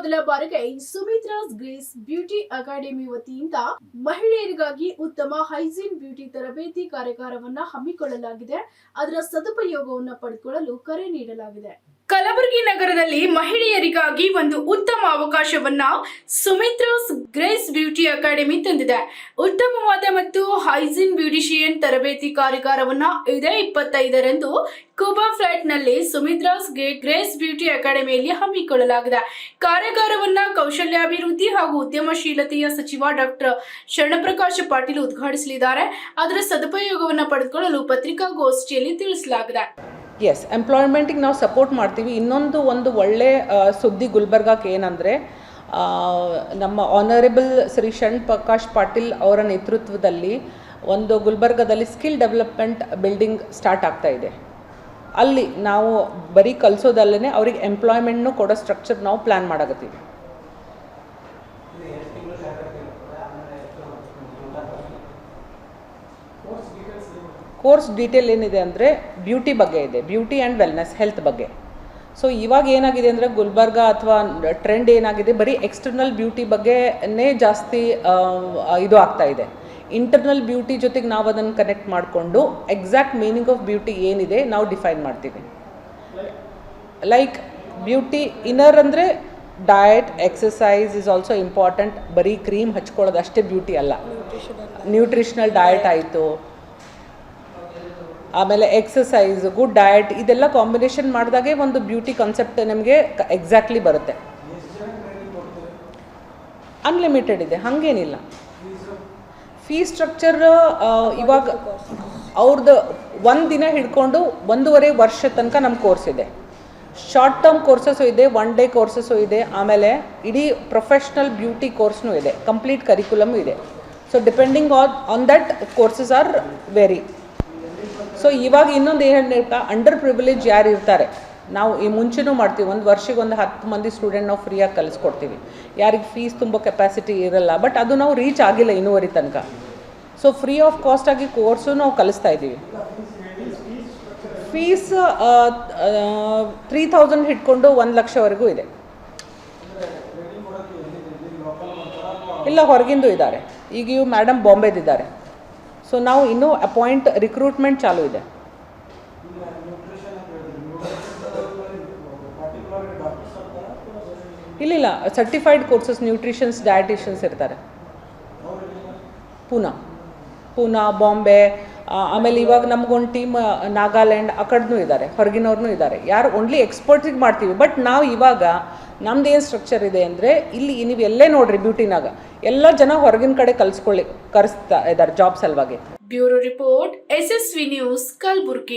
ಮೊದಲ ಬಾರಿಗೆ ಸುಮಿತ್ರಾಸ್ grace beauty academy ವತಿಯಿಂದ ಮಹಿಳೆಯರಿಗಾಗಿ ಉತ್ತಮ ಹೈಜೀನ್ ಬ್ಯೂಟಿ ತರಬೇತಿ ಕಾರ್ಯಾಗಾರವನ್ನು ಹಮ್ಮಿಕೊಳ್ಳಲಾಗಿದೆ. ಅದರ ಸದುಪಯೋಗವನ್ನು ಪಡೆದುಕೊಳ್ಳಲು ಕರೆ ನೀಡಲಾಗಿದೆ. ಕಲಬುರಗಿ ನಗರದಲ್ಲಿ ಮಹಿಳೆಯರಿಗಾಗಿ ಒಂದು ಉತ್ತಮ ಅವಕಾಶವನ್ನ ಸುಮಿತ್ರಾಸ್ ಗ್ರೇಸ್ ಬ್ಯೂಟಿ ಅಕಾಡೆಮಿ ತಂದಿದೆ. ಉತ್ತಮವಾದ ಮತ್ತು ಹೈಜೀನ್ ಬ್ಯೂಟಿಷಿಯನ್ ತರಬೇತಿ ಕಾರ್ಯಾಗಾರವನ್ನ ಇದೇ 25ರಂದು ಕೂಬಾ ಫ್ಲಾಟ್ನಲ್ಲಿ ಸುಮಿತ್ರಾಸ್ ಗ್ರೇಸ್ ಬ್ಯೂಟಿ ಅಕಾಡೆಮಿಯಲ್ಲಿ ಹಮ್ಮಿಕೊಳ್ಳಲಾಗಿದೆ. ಕಾರ್ಯಾಗಾರವನ್ನ ಕೌಶಲ್ಯಾಭಿವೃದ್ಧಿ ಹಾಗೂ ಉದ್ಯಮಶೀಲತೆಯ ಸಚಿವ ಡಾಕ್ಟರ್ ಶರಣಪ್ರಕಾಶ ಪಾಟೀಲ್ ಉದ್ಘಾಟಿಸಲಿದ್ದಾರೆ. ಅದರ ಸದುಪಯೋಗವನ್ನು ಪಡೆದುಕೊಳ್ಳಲು ಪತ್ರಿಕಾಗೋಷ್ಠಿಯಲ್ಲಿ ತಿಳಿಸಲಾಗಿದೆ. ಎಸ್, ಎಂಪ್ಲಾಯ್ಮೆಂಟಿಗೆ ನಾವು ಸಪೋರ್ಟ್ ಮಾಡ್ತೀವಿ. ಒಂದು ಒಳ್ಳೆ ಸುದ್ದಿ ಗುಲ್ಬರ್ಗಾಕ್ಕೆ ಏನಂದರೆ, ನಮ್ಮ ಆನರೇಬಲ್ ಶ್ರೀ ಶರಣ್ ಪ್ರಕಾಶ್ ಪಾಟೀಲ್ ಅವರ ನೇತೃತ್ವದಲ್ಲಿ ಒಂದು ಗುಲ್ಬರ್ಗಾದಲ್ಲಿ ಸ್ಕಿಲ್ ಡೆವಲಪ್ಮೆಂಟ್ ಬಿಲ್ಡಿಂಗ್ ಸ್ಟಾರ್ಟ್ ಆಗ್ತಾ ಇದೆ. ಅಲ್ಲಿ ನಾವು ಬರೀ ಕಲಿಸೋದಲ್ಲೇ ಅವ್ರಿಗೆ ಎಂಪ್ಲಾಯ್ಮೆಂಟ್ನು ಕೊಡೋ ಸ್ಟ್ರಕ್ಚರ್ ನಾವು ಪ್ಲ್ಯಾನ್ ಮಾಡಕತ್ತೀವಿ. ಕೋರ್ಸ್ ಡೀಟೇಲ್ ಏನಿದೆ ಅಂದರೆ ಬ್ಯೂಟಿ ಬಗ್ಗೆ ಇದೆ, ಬ್ಯೂಟಿ ಆ್ಯಂಡ್ ವೆಲ್ನೆಸ್, ಹೆಲ್ತ್ ಬಗ್ಗೆ. ಸೊ ಇವಾಗ ಏನಾಗಿದೆ ಅಂದರೆ ಗುಲ್ಬರ್ಗಾ ಅಥವಾ ಟ್ರೆಂಡ್ ಏನಾಗಿದೆ, ಬರೀ ಎಕ್ಸ್ಟರ್ನಲ್ ಬ್ಯೂಟಿ ಬಗ್ಗೆನೇ ಜಾಸ್ತಿ ಇದು ಆಗ್ತಾ ಇದೆ. ಇಂಟರ್ನಲ್ ಬ್ಯೂಟಿ ಜೊತೆಗೆ ನಾವು ಅದನ್ನು ಕನೆಕ್ಟ್ ಮಾಡಿಕೊಂಡು ಎಕ್ಸಾಕ್ಟ್ ಮೀನಿಂಗ್ ಆಫ್ ಬ್ಯೂಟಿ ಏನಿದೆ ನಾವು ಡಿಫೈನ್ ಮಾಡ್ತೀವಿ. ಲೈಕ್ ಬ್ಯೂಟಿ ಇನ್ನರ್ ಅಂದರೆ diet, exercise is also important. ಬರೀ ಕ್ರೀಮ್ ಹಚ್ಕೊಳ್ಳೋದು ಅಷ್ಟೇ ಬ್ಯೂಟಿ ಅಲ್ಲ. ನ್ಯೂಟ್ರಿಷನಲ್ ಡಯಟ್ ಆಯಿತು, ಆಮೇಲೆ ಎಕ್ಸಸೈಸ್, ಗುಡ್ ಡಯಟ್, ಇದೆಲ್ಲ ಕಾಂಬಿನೇಷನ್ ಮಾಡಿದಾಗೆ ಒಂದು ಬ್ಯೂಟಿ ಕಾನ್ಸೆಪ್ಟ್ ನಮಗೆ ಎಕ್ಸಾಕ್ಟ್ಲಿ ಬರುತ್ತೆ. ಅನ್ಲಿಮಿಟೆಡ್ ಇದೆ, ಹಾಗೇನಿಲ್ಲ. ಫೀ ಸ್ಟ್ರಕ್ಚರ್ ಇವಾಗ ಅವ್ರದ್ದು ದಿನ ಹಿಡ್ಕೊಂಡು 1.5 ವರ್ಷ ತನಕ ನಮ್ಮ ಕೋರ್ಸ್ ಇದೆ. ಶಾರ್ಟ್ ಟರ್ಮ್ ಕೋರ್ಸಸ್ಸು ಇದೆ, 1 ಡೇ ಕೋರ್ಸಸ್ಸು ಇದೆ, ಆಮೇಲೆ ಇಡೀ ಪ್ರೊಫೆಷ್ನಲ್ ಬ್ಯೂಟಿ ಕೋರ್ಸ್ನೂ ಇದೆ, ಕಂಪ್ಲೀಟ್ ಕರಿಕ್ಯುಲಮ್ ಇದೆ. So depending on that courses are very. So ಇವಾಗ ಇನ್ನೊಂದು ಏನು, ಅಂಡರ್ ಪ್ರಿವಿಲೇಜ್ ಯಾರು ಇರ್ತಾರೆ, ನಾವು ಈ ಮುಂಚೆನೂ ಮಾಡ್ತೀವಿ. ಒಂದು ವರ್ಷಕ್ಕೆ 10 ಮಂದಿ ಸ್ಟೂಡೆಂಟ್ ನಾವು ಫ್ರೀಯಾಗಿ ಕಲಿಸ್ಕೊಡ್ತೀವಿ, ಯಾರಿಗೆ ಫೀಸ್ ತುಂಬ ಕೆಪಾಸಿಟಿ ಇರಲ್ಲ. ಬಟ್ ಅದು ನಾವು ರೀಚ್ ಆಗಿಲ್ಲ ಇನ್ನೂವರೆ ತನಕ. ಸೊ ಫ್ರೀ ಆಫ್ ಕಾಸ್ಟಾಗಿ ಕೋರ್ಸು ನಾವು ಕಲಿಸ್ತಾ ಇದ್ದೀವಿ. ಫೀಸ್ 3000 ಹಿಡ್ಕೊಂಡು 1 ಲಕ್ಷವರೆಗೂ ಇದೆ. ಇಲ್ಲ, ಹೊರಗಿಂದು ಇದ್ದಾರೆ. ಈಗ ಇವು ಮೇಡಮ್ ಬಾಂಬೆದಿದ್ದಾರೆ. ಸೊ ನಾವು ಇನ್ನೂ ರಿಕ್ರೂಟ್ಮೆಂಟ್ ಚಾಲೂ ಇದೆ. ಇಲ್ಲ, ಸರ್ಟಿಫೈಡ್ ಕೋರ್ಸಸ್ ನ್ಯೂಟ್ರಿಷನ್ಸ್, ಡಯಟಿಷಿಯನ್ಸ್ ಇರ್ತಾರೆ. ಪೂನಾ, ಬಾಂಬೆ, ಆಮೇಲೆ ಇವಾಗ ನಮಗೊಂದು ಟೀಮ್ ನಾಗಾಲ್ಯಾಂಡ್ ಆ ಕಡೆನೂ ಇದ್ದಾರೆ, ಹೊರಗಿನವ್ರನ್ನೂ ಇದ್ದಾರೆ. ಯಾರು ಓನ್ಲಿ ಎಕ್ಸ್ಪರ್ಟ್ಸಿಗೆ ಮಾಡ್ತೀವಿ. ಬಟ್ ನಾವು ಇವಾಗ ನಮ್ದು ಏನು ಸ್ಟ್ರಕ್ಚರ್ ಇದೆ ಅಂದರೆ, ಇಲ್ಲಿ ನೀವು ಎಲ್ಲೇ ನೋಡ್ರಿ ಬ್ಯೂಟಿನಾಗ ಎಲ್ಲ ಜನ ಹೊರಗಿನ ಕಡೆ ಕರೆಸ್ತಾ ಇದ್ದಾರೆ ಜಾಬ್ ಸಲುವಾಗಿ. Bureau report, SSV news, Kalaburagi.